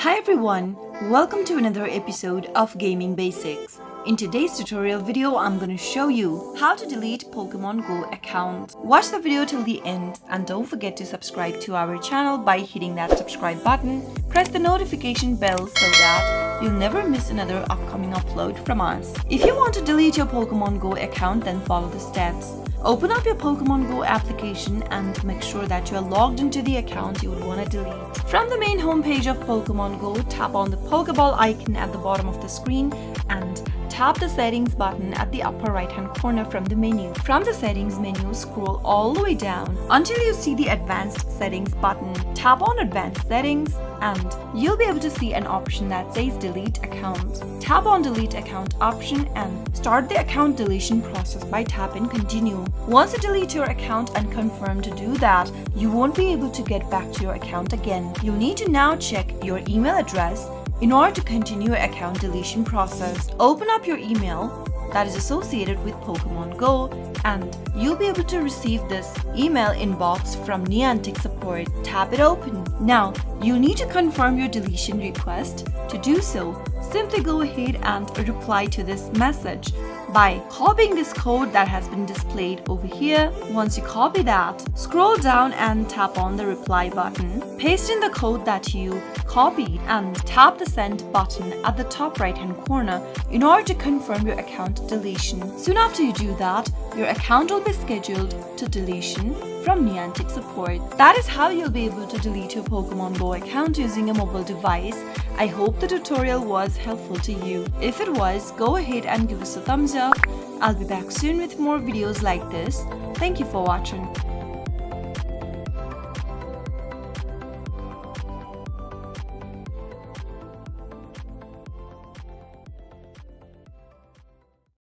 Hi everyone, welcome to another episode of Gaming Basics. In today's tutorial video, I'm going to show you how to delete Pokémon GO account. Watch the video till the end and don't forget to subscribe to our channel by hitting that subscribe button. Press the notification bell so that you'll never miss another upcoming upload from us. If you want to delete your Pokémon GO account, then follow the steps. Open up your Pokémon GO application and make sure that you are logged into the account you would want to delete. From the main homepage of Pokémon GO, tap on the Pokéball icon at the bottom of the screen and tap the settings button at the upper right hand corner from the menu. From the settings menu, scroll all the way down until you see the advanced settings button. Tap on advanced settings and you'll be able to see an option that says delete account. Tap on delete account option and start the account deletion process by tapping continue. Once you delete your account and confirm to do that, you won't be able to get back to your account again. You'll need to now check your email address in order to continue your account deletion process. Open up your email that is associated with Pokémon GO and you'll be able to receive this email inbox from Niantic support. Tap it open. Now, you need to confirm your deletion request. To do so, simply go ahead and reply to this message by copying this code that has been displayed over here. Once you copy that, scroll down and tap on the reply button. Paste in the code that you copied and tap the send button at the top right hand corner in order to confirm your account deletion. Soon after you do that, your account will be scheduled to deletion from Niantic support. That is how you'll be able to delete your Pokémon GO account using a mobile device. I hope the tutorial was helpful to you. If it was, go ahead and give us a thumbs up. I'll be back soon with more videos like this. Thank you for watching.